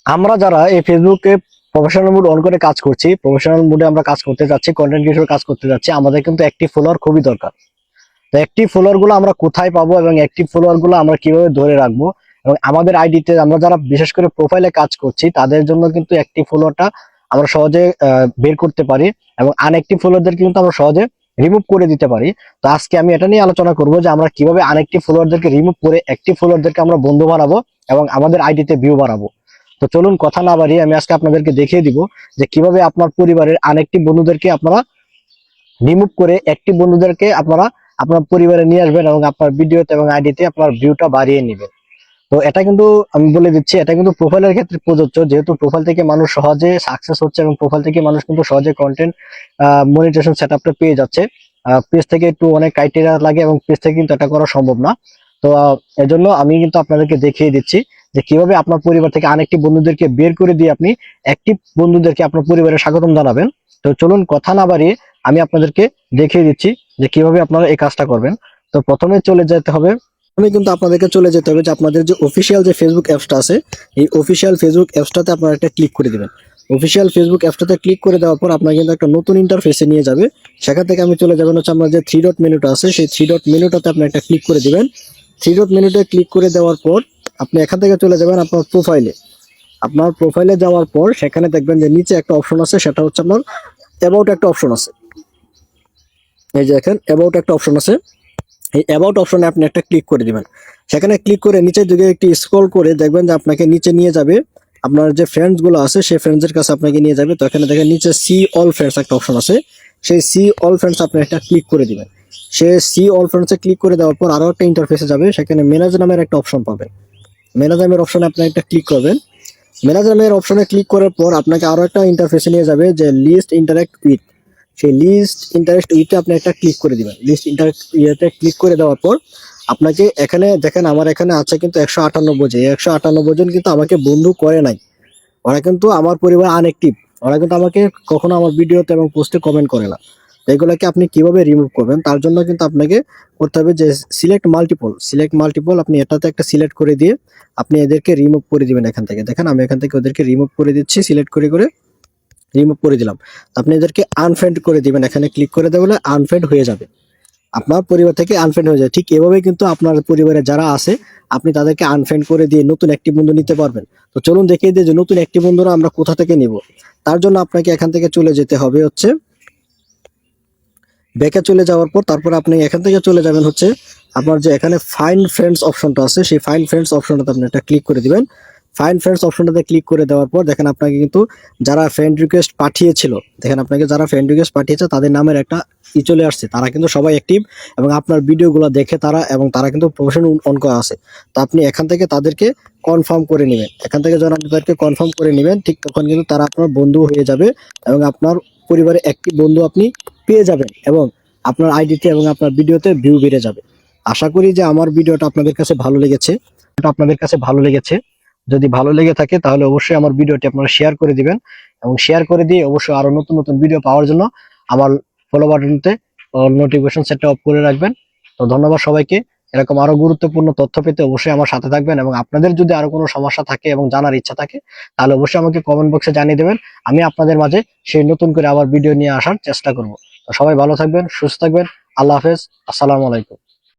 আমরা যারা এই ফেসবুকে প্রফেশনাল মুড অন করে কাজ করছি, প্রফেশনাল মুডে আমরা কাজ করতে যাচ্ছি, কন্টেন্ট ক্রিয়েটর কাজ করতে যাচ্ছি, আমাদের কিন্তু অ্যাক্টিভ ফলোয়ার খুবই দরকার। তো অ্যাক্টিভ ফলোয়ার গুলো আমরা কোথায় পাবো এবং অ্যাক্টিভ ফলোয়ার গুলো আমরা কিভাবে ধরে রাখবো, এবং আমাদের আইডিতে আমরা যারা বিশেষ করে প্রোফাইলে কাজ করছি তাদের জন্য কিন্তু অ্যাক্টিভ ফলোয়ারটা আমরা সহজে বের করতে পারি, এবং আনঅ্যাক্টিভ ফলোয়ারদের কিন্তু আমরা সহজে রিমুভ করে দিতে পারি। তো আজকে আমি এটা নিয়ে আলোচনা করবো যে আমরা কিভাবে আনঅ্যাক্টিভ ফলোয়ারদেরকে রিমুভ করে অ্যাক্টিভ ফলোয়ারদেরকে আমরা বন্ধু বানাবো এবং আমাদের আইডিতে ভিউ বাড়াবো। তো চলুন কথা না বাড়িয়ে আমি আজকে আপনাদেরকে দেখিয়ে দিব যে কিভাবে আপনার পরিবারের আনঅ্যাক্টিভ বন্ধুদেরকে আপনারা রিমুভ করে অ্যাক্টিভ বন্ধুদেরকে আপনারা আপনার পরিবারে নিয়ে আসবেন এবং আপনার ভিডিওতে এবং আইডিতে আপনার ভিউটা বাড়িয়ে নেবেন। তো এটা কিন্তু আমি বলে দিচ্ছি, এটা কিন্তু প্রোফাইলের ক্ষেত্রে প্রযোজ্য, যেহেতু প্রোফাইল থেকে মানুষ সহজে সাকসেস হচ্ছে এবং প্রোফাইল থেকে মানুষ কিন্তু সহজে কন্টেন্ট মনিটাইজেশন সেটআপটা পেয়ে যাচ্ছে। পেজ থেকে একটু অনেক ক্রাইটেরিয়া লাগে এবং পেজ থেকে কিন্তু এটা করা সম্ভব না। তো এজন্য আমি কিন্তু আপনাদেরকে দেখিয়ে দিচ্ছি যে কিভাবে আপনার পরিবার থেকে আনঅ্যাক্টিভ বন্ধুদেরকে বের করে দিয়ে আপনি অ্যাক্টিভ বন্ধুদেরকে আপনার পরিবারে স্বাগতম জানাবেন। তো চলুন কথা না বাড়িয়ে আমি আপনাদেরকে দেখিয়ে দিচ্ছি যে কিভাবে আপনারা এই কাজটা করবেন। তো প্রথমে চলে যেতে হবে, আমি কিন্তু আপনাদেরকে চলে যেতে হবে যে আপনাদের যে অফিসিয়াল যে ফেসবুক অ্যাপসটা আছে, এই অফিসিয়াল ফেসবুক অ্যাপসটাতে আপনারা একটা ক্লিক করে দিবেন। অফিসিয়াল ফেসবুক অ্যাপসটাতে ক্লিক করে দেওয়ার পর আপনার কিন্তু একটা নতুন ইন্টারফেসে নিয়ে যাবে। সেখান থেকে আমি চলে যাবেন হচ্ছে আপনার যে থ্রি ডট মেনুটা আছে, সেই থ্রি ডট মেনুটাতে আপনি একটা ক্লিক করে দিবেন। থ্রি ডট মেনুতে ক্লিক করে দেওয়ার পর আপনি এখান থেকে চলে যাবেন আপনার প্রোফাইলে। আপনার প্রোফাইলে যাওয়ার পর সেখানে দেখবেন যে নিচে একটা অপশন আছে, সেটা হচ্ছে আপনার অ্যাবাউট একটা অপশন আছে। এই যে দেখেন অ্যাবাউট একটা অপশন আছে, এই অ্যাবাউট অপশনে আপনি একটা ক্লিক করে দিবেন। সেখানে ক্লিক করে নিচের দিকে একটি স্ক্রল করে দেখবেন যে আপনাকে নিচে নিয়ে যাবে, আপনার যে ফ্রেন্ডস গুলো আছে সেই ফ্রেন্ডসের কাছে আপনাকে নিয়ে যাবে। তো এখানে দেখেন নিচে সি অল ফ্রেন্ডস একটা অপশন আছে, সেই সি অল ফ্রেন্ডস আপনি একটা ক্লিক করে দিবেন। সে সি অল ফ্রেন্ডসে ক্লিক করে দেওয়ার পর আরো একটা ইন্টারফেসে যাবে, সেখানে ম্যানেজ নামের একটা অপশন পাবেন। ম্যানেজ নামের অপশনে আপনি একটা ক্লিক করবেন। ম্যানেজ নামের অপশনে ক্লিক করার পর আপনাকে আরো একটা ইন্টারফেসে নিয়ে যাবে যে লিস্ট ইন্টারেক্ট উইথ। সেই লিস্ট ইন্টারেস্ট উইথে আপনি একটা ক্লিক করে দিবেন। লিস্ট ইন্টারেক্ট ইয়েতে ক্লিক করে দেওয়ার পর আপনাকে এখানে দেখেন আমার এখানে আছে কিন্তু 198 জন। 198 জন কিন্তু আমাকে বন্ধু করে নাই, ওরা কিন্তু আমার পরিবার আনএক্টিভ, ওরা কিন্তু আমাকে কখনো আমার ভিডিওতে এবং পোস্টে কমেন্ট করে না। তো এগুলোকে আপনি কিভাবে রিমুভ করবেন তার জন্য কিন্তু আপনাকে করতে হবে যে সিলেক্ট মাল্টিপল আপনি এটাতে একটা সিলেক্ট করে দিয়ে আপনি এদেরকে রিমুভ করে দিবেন। এখান থেকে দেখেন আমি এখান থেকে ওদেরকে রিমুভ করে দিচ্ছি, সিলেক্ট করে করে রিমুভ করে দিলাম। আপনি এদেরকে আনফ্রেন্ড করে দিবেন, এখানে ক্লিক করে দেবেন, আনফ্রেন্ড হয়ে যাবে, আপনার পরিবার থেকে আনফ্রেন্ড হয়ে যায়। ঠিক এভাবে কিন্তু আপনার পরিবারে যারা আছে আপনি তাদেরকে আনফ্রেন্ড করে দিয়ে নতুন একটি বন্ধু নিতে পারবেন। তো চলুন দেখিয়ে দিই যে নতুন একটি বন্ধুরা আমরা কোথা থেকে নিব। তার জন্য আপনাকে এখান থেকে চলে যেতে হবে হচ্ছে ব্যাকে চলে যাওয়ার পর তারপর আপনি এখান থেকে চলে যাবেন হচ্ছে আপনার যে এখানে ফাইন্ড ফ্রেন্ডস অপশনটা আছে, সেই ফাইন্ড ফ্রেন্ডস অপশনটাতে আপনি একটা ক্লিক করে দিবেন। ফাইন্ড ফ্রেন্ডস অপশনটাতে ক্লিক করে দেওয়ার পর দেখেন আপনাকে কিন্তু যারা ফ্রেন্ড রিকোয়েস্ট পাঠিয়েছিল, দেখেন আপনাকে যারা ফ্রেন্ড রিকোয়েস্ট পাঠিয়েছে তাদের নামের একটা চলে আসছে, তারা কিন্তু সবাই অ্যাক্টিভ এবং আপনার ভিডিওগুলো দেখে তারা এবং তারা কিন্তু প্রফেশনাল অন করা আছে। তো আপনি এখান থেকে তাদেরকে কনফার্ম করে নেবেন। এখান থেকে যখন আপনি তাদেরকে কনফার্ম করে নেবেন ঠিক তখন কিন্তু তারা আপনার বন্ধু হয়ে যাবে এবং আপনার পরিবারে একটি বন্ধু আপনি পেয়ে যাবেন এবং আপনার আইডিতে এবং আপনার ভিডিওতে ভিউ বেড়ে যাবে। আশা করি যে আমার ভিডিওটা আপনাদের কাছে ভালো লেগেছে। যদি ভালো লেগে থাকে তাহলে অবশ্যই আমার ভিডিওটি আপনারা শেয়ার করে দিবেন এবং শেয়ার করে দিয়ে অবশ্যই আরো নতুন নতুন ভিডিও পাওয়ার জন্য আমার ফলো বাটনতে নোটিফিকেশন সেটটা অফ করে রাখবেন। তো ধন্যবাদ সবাইকে। এরকম আরো গুরুত্বপূর্ণ তথ্য পেতে অবশ্যই আমার সাথে থাকবেন এবং আপনাদের যদি আরো কোনো সমস্যা থাকে এবং জানার ইচ্ছা থাকে তাহলে অবশ্যই আমাকে কমেন্ট বক্সে জানিয়ে দেবেন। আমি আপনাদের মাঝে সেই নতুন করে আবার ভিডিও নিয়ে আসার চেষ্টা করব। তো সবাই ভালো থাকবেন, সুস্থ থাকবেন। আল্লাহ হাফেজ, আসসালামু আলাইকুম।